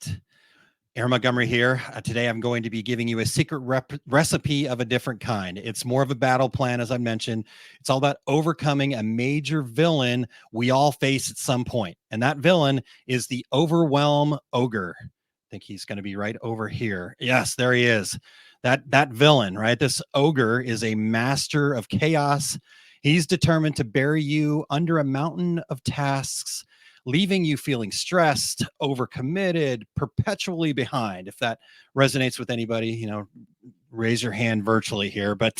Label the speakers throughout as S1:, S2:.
S1: right. Aaron Montgomery here. Today I'm going to be giving you a secret recipe of a different kind. It's more of a battle plan, as I mentioned. It's all about overcoming a major villain we all face at some point. And that villain is the Overwhelm Ogre. I think he's going to be right over here. Yes, there he is. That villain, right? This ogre is a master of chaos. He's determined to bury you under a mountain of tasks, leaving you feeling stressed, overcommitted, perpetually behind. If that resonates with anybody, raise your hand virtually here. But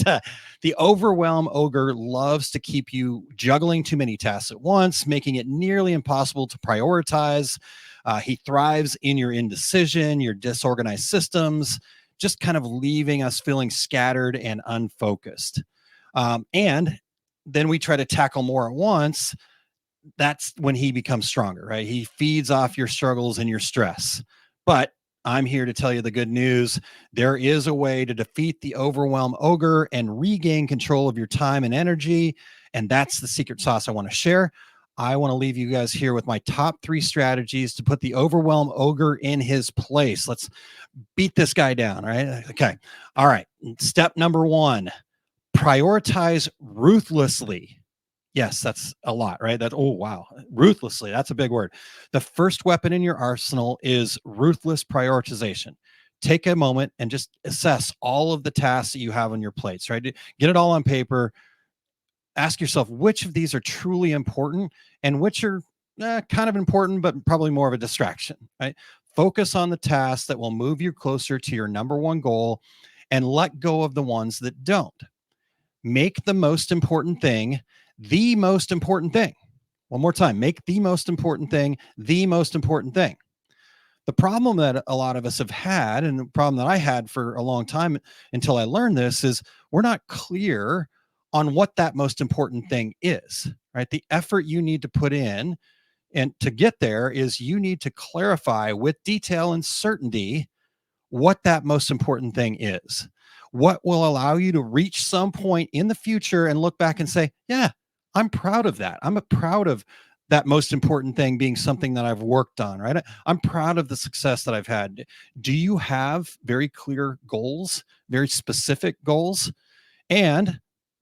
S1: the Overwhelm Ogre loves to keep you juggling too many tasks at once, making it nearly impossible to prioritize. He thrives in your indecision, your disorganized systems, just kind of leaving us feeling scattered and unfocused. And then we try to tackle more at once. That's when he becomes stronger, right? He feeds off your struggles and your stress. But I'm here to tell you the good news. There is a way to defeat the Overwhelm Ogre and regain control of your time and energy. And that's the secret sauce I want to share. I want to leave you guys here with my top 3 strategies to put the Overwhelm Ogre in his place. Let's beat this guy down, right? Okay. All right. Step number 1, prioritize ruthlessly. Yes, that's a lot, right? Oh, wow. Ruthlessly. That's a big word. The first weapon in your arsenal is ruthless prioritization. Take a moment and just assess all of the tasks that you have on your plates, right? Get it all on paper. Ask yourself which of these are truly important and which are kind of important, but probably more of a distraction, right? Focus on the tasks that will move you closer to your number 1 goal and let go of the ones that don't. Make the most important thing the most important thing. One more time, make the most important thing the most important thing. The problem that a lot of us have had, and the problem that I had for a long time until I learned this, is we're not clear on what that most important thing is, right? The effort you need to put in and to get there is you need to clarify with detail and certainty what that most important thing is. What will allow you to reach some point in the future and look back and say, yeah, I'm proud of that. I'm proud of that most important thing being something that I've worked on, right? I'm proud of the success that I've had. Do you have very clear goals, very specific goals? And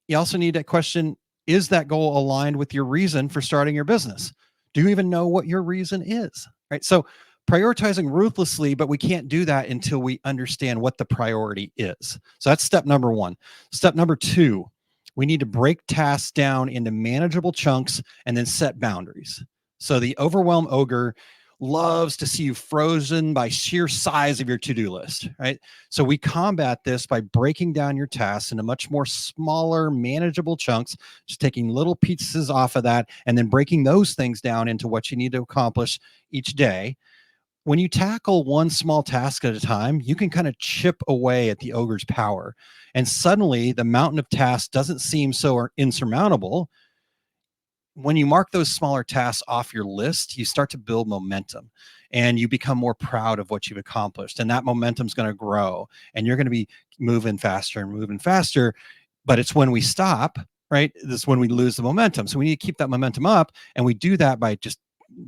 S1: you also need to question, is that goal aligned with your reason for starting your business? Do you even know what your reason is, right? So prioritizing ruthlessly, but we can't do that until we understand what the priority is. So that's step number 1. Step number 2, we need to break tasks down into manageable chunks and then set boundaries. So the Overwhelm Ogre loves to see you frozen by sheer size of your to-do list, right? So we combat this by breaking down your tasks into much more smaller, manageable chunks, just taking little pieces off of that and then breaking those things down into what you need to accomplish each day. When you tackle one small task at a time, you can kind of chip away at the ogre's power. And suddenly the mountain of tasks doesn't seem so insurmountable. When you mark those smaller tasks off your list, you start to build momentum and you become more proud of what you've accomplished. And that momentum is going to grow and you're going to be moving faster and moving faster. But it's when we stop, right? This is when we lose the momentum. So we need to keep that momentum up. And we do that by just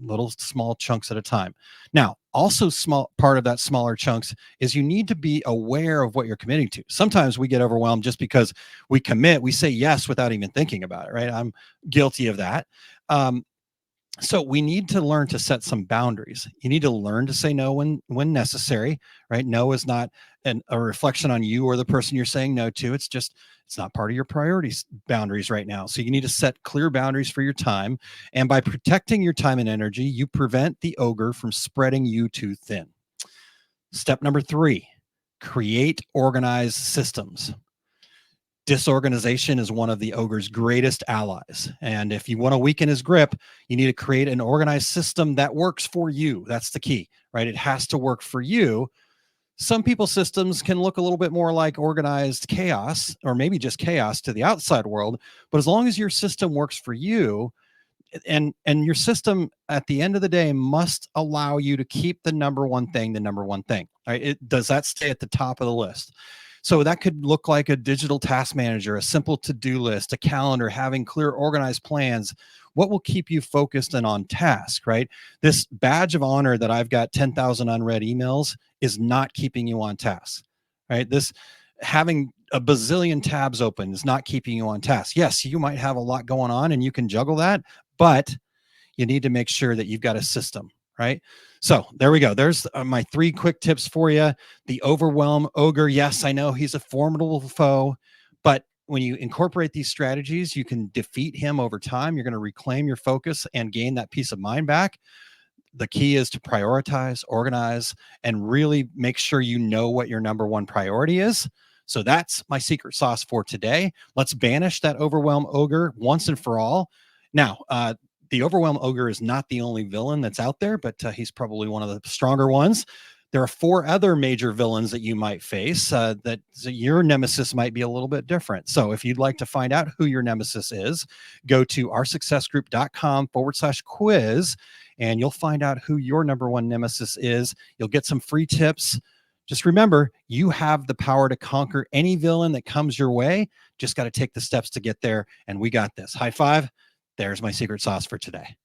S1: little small chunks at a time. Now, also small part of that smaller chunks is you need to be aware of what you're committing to. Sometimes we get overwhelmed just because we commit, we say yes without even thinking about it, right? I'm guilty of that. So we need to learn to set some boundaries. You need to learn to say no when necessary, right? No is not a reflection on you or the person you're saying no to. It's not part of your priorities boundaries right now. So you need to set clear boundaries for your time. And by protecting your time and energy, you prevent the ogre from spreading you too thin. Step number 3, create organized systems. Disorganization is one of the ogre's greatest allies. And if you want to weaken his grip, you need to create an organized system that works for you. That's the key, right? It has to work for you. Some people's systems can look a little bit more like organized chaos, or maybe just chaos to the outside world. But as long as your system works for you, and your system at the end of the day must allow you to keep the number one thing, right? Does that stay at the top of the list? So that could look like a digital task manager, a simple to-do list, a calendar, having clear, organized plans. What will keep you focused and on task, right? This badge of honor that I've got 10,000 unread emails is not keeping you on task, right? This having a bazillion tabs open is not keeping you on task. Yes, you might have a lot going on and you can juggle that, but you need to make sure that you've got a system, right? So there we go. There's my 3 quick tips for you. The Overwhelm Ogre. Yes, I know he's a formidable foe, but when you incorporate these strategies, you can defeat him over time. You're going to reclaim your focus and gain that peace of mind back. The key is to prioritize, organize, and really make sure you know what your number one priority is. So that's my secret sauce for today. Let's banish that Overwhelm Ogre once and for all. Now, the Overwhelm Ogre is not the only villain that's out there, but he's probably one of the stronger ones. There are 4 other major villains that you might face that so your nemesis might be a little bit different. So if you'd like to find out who your nemesis is, go to oursuccessgroup.com/quiz, and you'll find out who your number one nemesis is. You'll get some free tips. Just remember, you have the power to conquer any villain that comes your way. Just got to take the steps to get there, and we got this. High five. There's my secret sauce for today.